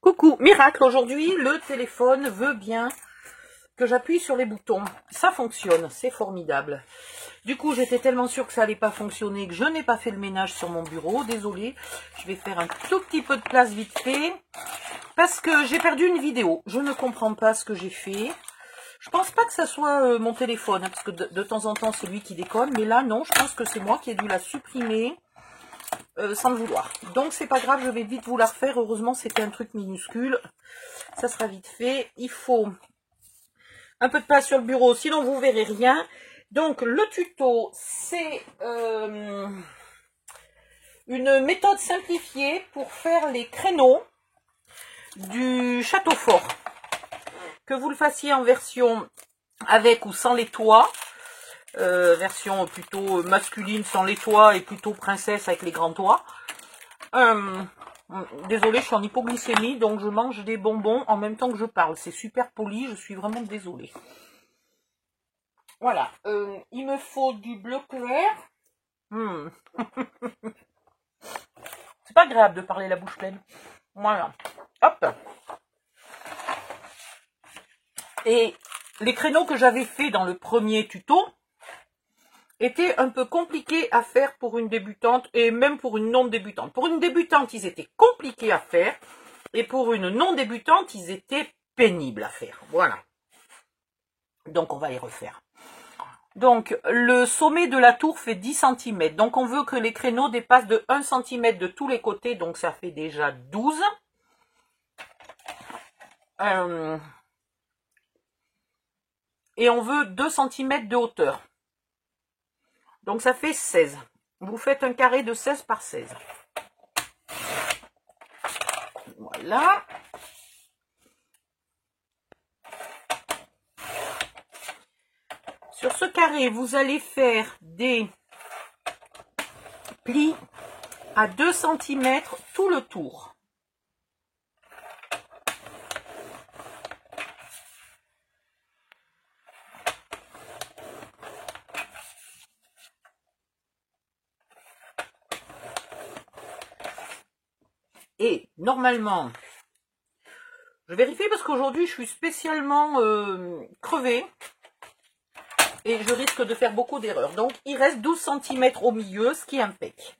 Coucou, miracle, aujourd'hui le téléphone veut bien que j'appuie sur les boutons. Ça fonctionne, c'est formidable. Du coup, j'étais tellement sûre que ça allait pas fonctionner que je n'ai pas fait le ménage sur mon bureau. Désolée, je vais faire un tout petit peu de place vite fait parce que j'ai perdu une vidéo. Je ne comprends pas ce que j'ai fait. Je pense pas que ça soit mon téléphone, hein, parce que de temps en temps c'est lui qui déconne, mais là non, je pense que c'est moi qui ai dû la supprimer. Sans le vouloir. Donc c'est pas grave, je vais vite vous la refaire. Heureusement c'était un truc minuscule. Ça sera vite fait. Il faut un peu de place sur le bureau, sinon vous verrez rien. Donc le tuto, c'est une méthode simplifiée pour faire les créneaux du château fort. Que vous le fassiez en version avec ou sans les toits. Version plutôt masculine sans les toits et plutôt princesse avec les grands toits. Désolée, je suis en hypoglycémie, donc je mange des bonbons en même temps que je parle. C'est super poli, je suis vraiment désolée. Voilà, il me faut du bleu clair. C'est pas agréable de parler la bouche pleine. Voilà, hop. Et les créneaux que j'avais fait dans le premier tuto était un peu compliqué à faire pour une débutante et même pour une non débutante. Pour une débutante, ils étaient compliqués à faire et pour une non débutante, ils étaient pénibles à faire. Voilà. Donc, on va les refaire. Donc, le sommet de la tour fait 10 cm. Donc, on veut que les créneaux dépassent de 1 cm de tous les côtés. Donc, ça fait déjà 12. Et on veut 2 cm de hauteur. Donc, ça fait 16. Vous faites un carré de 16 par 16. Voilà. Sur ce carré, vous allez faire des plis à 2 cm tout le tour. Et normalement, je vérifie parce qu'aujourd'hui je suis spécialement crevée et je risque de faire beaucoup d'erreurs. Donc il reste 12 cm au milieu, ce qui est impec.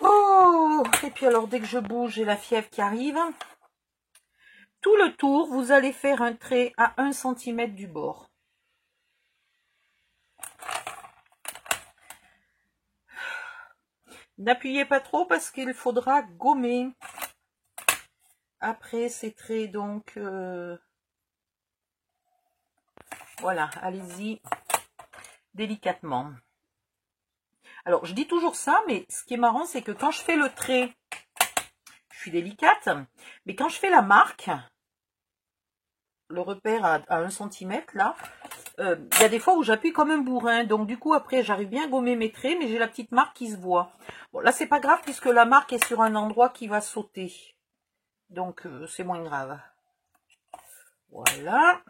Oh, et puis alors dès que je bouge, j'ai la fièvre qui arrive. Tout le tour, vous allez faire un trait à 1 cm du bord. N'appuyez pas trop parce qu'il faudra gommer après ces traits. Donc voilà, allez-y délicatement. Alors je dis toujours ça, mais ce qui est marrant c'est que quand je fais le trait, je suis délicate, mais quand je fais la marque, le repère à 1 cm là, il y a des fois où j'appuie comme un bourrin, donc du coup après j'arrive bien à gommer mes traits, mais j'ai la petite marque qui se voit. Bon là c'est pas grave puisque la marque est sur un endroit qui va sauter, donc c'est moins grave. Voilà,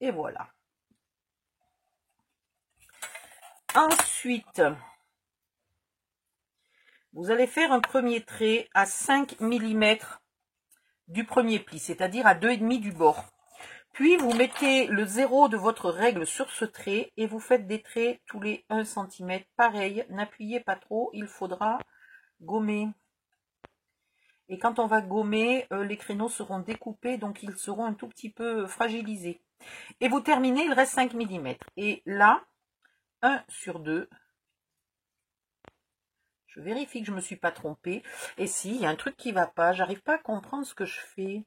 et voilà. Ensuite, vous allez faire un premier trait à 5 mm du premier pli, c'est-à-dire à 2,5 du bord. Puis, vous mettez le 0 de votre règle sur ce trait et vous faites des traits tous les 1 cm. Pareil, n'appuyez pas trop, il faudra gommer. Et quand on va gommer, les créneaux seront découpés, donc ils seront un tout petit peu fragilisés. Et vous terminez, il reste 5 mm. Et là, 1 sur 2. Je vérifie que je ne me suis pas trompée. Et si, il y a un truc qui ne va pas, j'arrive pas à comprendre ce que je fais.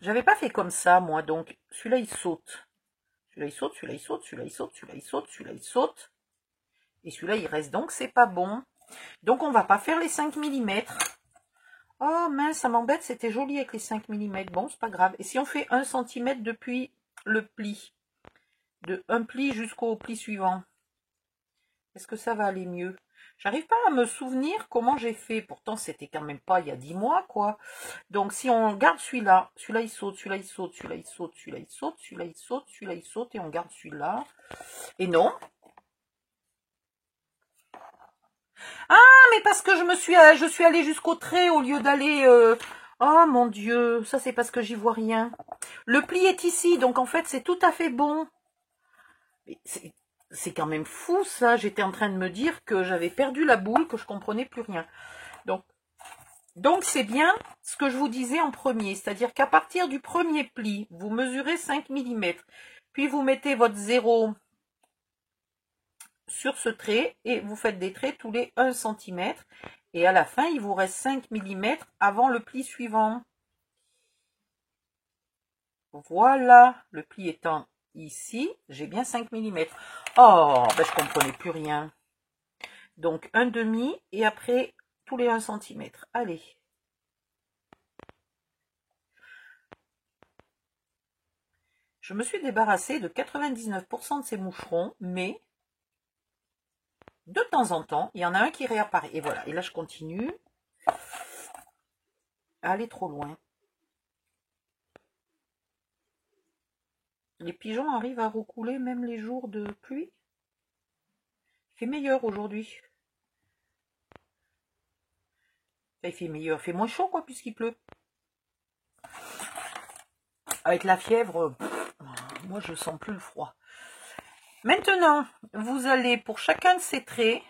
J'avais pas fait comme ça, moi, donc celui-là, il saute. Celui-là, il saute, celui-là, il saute, celui-là, il saute, celui-là, il saute, celui-là, il saute. Et celui-là, il reste, donc c'est pas bon. Donc, on va pas faire les 5 mm. Oh, mince, ça m'embête, c'était joli avec les 5 mm. Bon, c'est pas grave. Et si on fait 1 cm depuis le pli, de un pli jusqu'au pli suivant, est-ce que ça va aller mieux? J'arrive pas à me souvenir comment j'ai fait. Pourtant, c'était quand même pas il y a 10 mois, quoi. Donc, si on garde celui-là, celui-là, il saute, celui-là, il saute, celui-là, il saute, celui-là, il saute, celui-là, il saute, celui-là, il saute, et on garde celui-là. Et non. Ah, mais parce que je suis allée jusqu'au trait au lieu d'aller... Oh mon Dieu, ça c'est parce que j'y vois rien. Le pli est ici, donc en fait c'est tout à fait bon. C'est quand même fou ça, j'étais en train de me dire que j'avais perdu la boule, que je comprenais plus rien. Donc c'est bien ce que je vous disais en premier, c'est-à-dire qu'à partir du premier pli, vous mesurez 5 mm, puis vous mettez votre 0 sur ce trait et vous faites des traits tous les 1 cm et à la fin il vous reste 5 mm avant le pli suivant. Voilà, le pli étant ici, j'ai bien 5 mm. Oh, ben je comprenais plus rien. Donc un demi et après tous les 1 cm. Allez. Je me suis débarrassée de 99% de ces moucherons, mais de temps en temps, il y en a un qui réapparaît. Et voilà, et là je continue. Aller trop loin. Les pigeons arrivent à recouler même les jours de pluie. Il fait meilleur aujourd'hui. Enfin, il fait meilleur, il fait moins chaud quoi puisqu'il pleut. Avec la fièvre, moi je sens plus le froid. Maintenant, vous allez pour chacun de ces traits,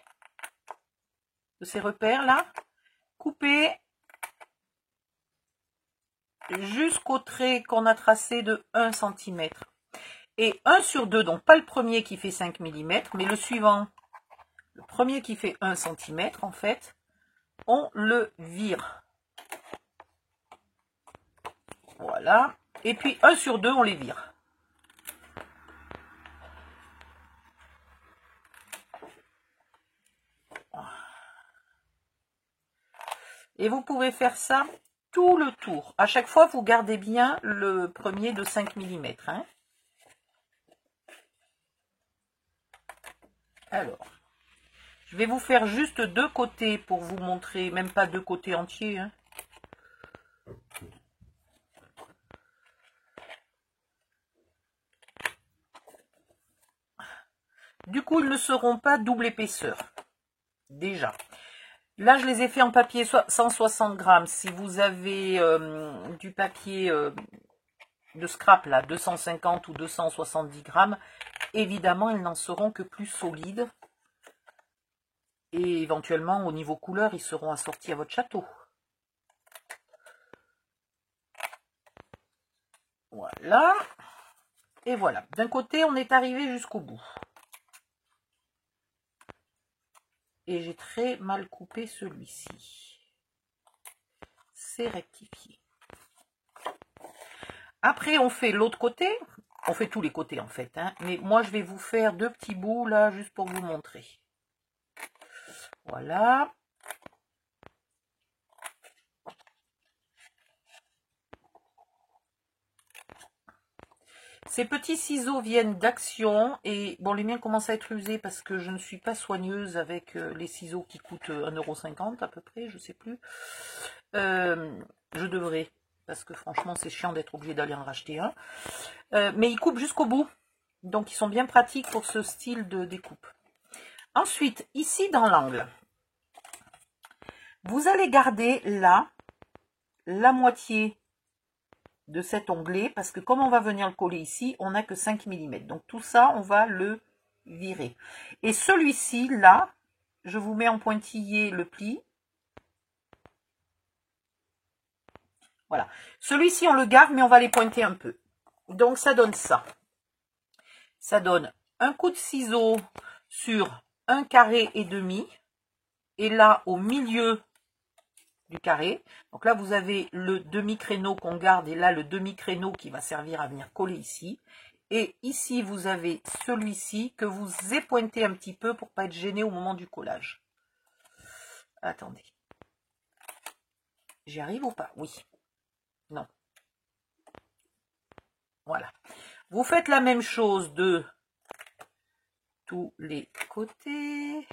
de ces repères là, couper jusqu'au trait qu'on a tracé de 1 cm. Et 1 sur 2, donc pas le premier qui fait 5 mm, mais le suivant, le premier qui fait 1 cm en fait, on le vire. Voilà. Et puis 1 sur 2, on les vire. Et vous pouvez faire ça tout le tour. À chaque fois, vous gardez bien le premier de 5 mm. Hein. Alors, je vais vous faire juste 2 côtés pour vous montrer, même pas 2 côtés entiers. Hein. Du coup, ils ne seront pas double épaisseur. Déjà. Là, je les ai fait en papier 160 grammes. Si vous avez du papier de scrap, là, 250 ou 270 grammes, évidemment, ils n'en seront que plus solides. Et éventuellement, au niveau couleur, ils seront assortis à votre château. Voilà. Et voilà. D'un côté, on est arrivé jusqu'au bout. Et j'ai très mal coupé celui-ci. C'est rectifié. Après, on fait l'autre côté. On fait tous les côtés, en fait. Hein. Mais moi, je vais vous faire 2 petits bouts, là, juste pour vous montrer. Voilà. Ces petits ciseaux viennent d'Action et bon, les miens commencent à être usés parce que je ne suis pas soigneuse avec les ciseaux qui coûtent 1,50 € à peu près, je sais plus. Je devrais parce que franchement c'est chiant d'être obligé d'aller en racheter un. Mais ils coupent jusqu'au bout, donc ils sont bien pratiques pour ce style de découpe. Ensuite, ici dans l'angle, vous allez garder là la moitié de cet onglet, parce que comme on va venir le coller ici, on n'a que 5 mm. Donc tout ça, on va le virer. Et celui-ci, là, je vous mets en pointillé le pli. Voilà. Celui-ci, on le garde, mais on va les pointer un peu. Donc ça donne ça. Ça donne un coup de ciseau sur 1,5 carré. Et là, au milieu du carré. Donc là, vous avez le demi-créneau qu'on garde et là, le demi-créneau qui va servir à venir coller ici. Et ici, vous avez celui-ci que vous épointez un petit peu pour pas être gêné au moment du collage. Attendez. J'y arrive ou pas? Oui. Non. Voilà. Vous faites la même chose de tous les côtés.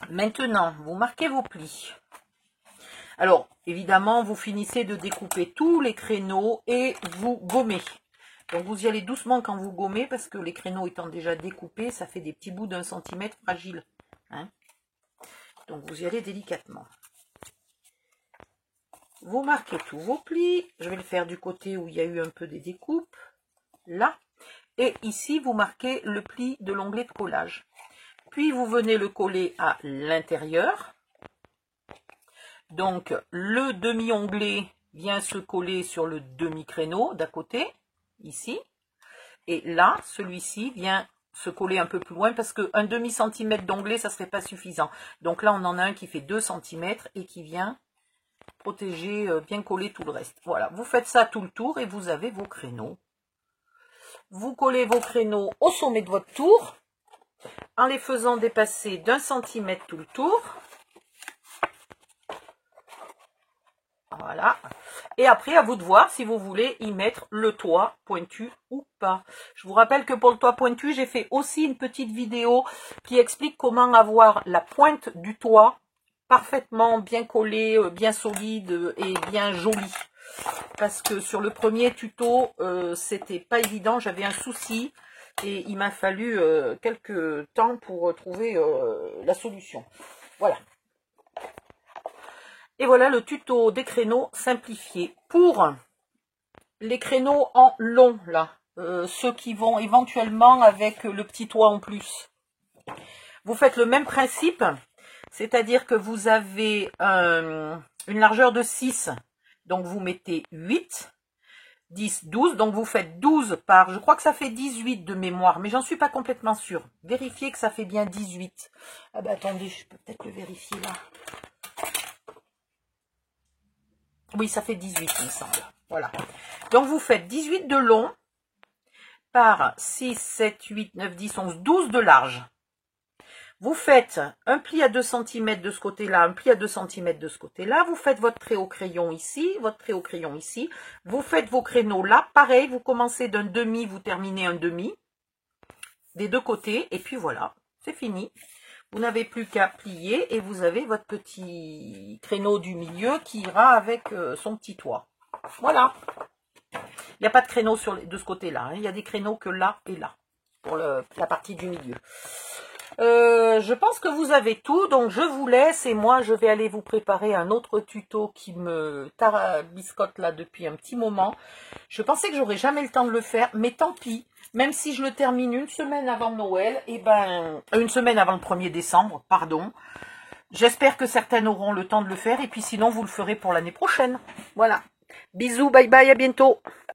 Maintenant, vous marquez vos plis. Alors, évidemment, vous finissez de découper tous les créneaux et vous gommez. Donc, vous y allez doucement quand vous gommez, parce que les créneaux étant déjà découpés, ça fait des petits bouts d'1 centimètre fragiles. Hein. Donc, vous y allez délicatement. Vous marquez tous vos plis. Je vais le faire du côté où il y a eu un peu des découpes. Là. Et ici, vous marquez le pli de l'onglet de collage. Puis, vous venez le coller à l'intérieur. Donc, le demi-onglet vient se coller sur le demi-créneau d'à côté, ici. Et là, celui-ci vient se coller un peu plus loin parce qu'un demi-centimètre d'onglet, ça ne serait pas suffisant. Donc là, on en a un qui fait 2 cm et qui vient protéger, bien coller tout le reste. Voilà, vous faites ça tout le tour et vous avez vos créneaux. Vous collez vos créneaux au sommet de votre tour en les faisant dépasser d'1 centimètre tout le tour. Voilà. Et après, à vous de voir si vous voulez y mettre le toit pointu ou pas. Je vous rappelle que pour le toit pointu, j'ai fait aussi une petite vidéo qui explique comment avoir la pointe du toit parfaitement bien collée, bien solide et bien jolie. Parce que sur le premier tuto, c'était pas évident, j'avais un souci et il m'a fallu quelques temps pour trouver la solution. Voilà. Et voilà le tuto des créneaux simplifiés. Pour les créneaux en long, là, ceux qui vont éventuellement avec le petit toit en plus. Vous faites le même principe, c'est-à-dire que vous avez une largeur de 6, donc vous mettez 8, 10, 12, donc vous faites 12 par, je crois que ça fait 18 de mémoire, mais j'en suis pas complètement sûre. Vérifiez que ça fait bien 18. Ah ben attendez, je peux peut-être le vérifier là. Oui, ça fait 18, il me semble. Voilà. Donc, vous faites 18 de long par 6, 7, 8, 9, 10, 11, 12 de large. Vous faites un pli à 2 cm de ce côté-là, un pli à 2 cm de ce côté-là. Vous faites votre trait au crayon ici, votre trait au crayon ici. Vous faites vos créneaux là. Pareil, vous commencez d'un demi, vous terminez un demi. Des deux côtés. Et puis voilà, c'est fini. Vous n'avez plus qu'à plier et vous avez votre petit créneau du milieu qui ira avec son petit toit. Voilà. Il n'y a pas de créneau de ce côté-là. Hein. Il y a des créneaux que là et là pour la partie du milieu. Je pense que vous avez tout. Donc, je vous laisse et moi, je vais aller vous préparer un autre tuto qui me tarabiscote là depuis un petit moment. Je pensais que j'aurais jamais le temps de le faire, mais tant pis. Même si je le termine une semaine avant Noël, et ben une semaine avant le 1er décembre, pardon. J'espère que certaines auront le temps de le faire, et puis sinon vous le ferez pour l'année prochaine. Voilà. Bisous, bye bye, à bientôt.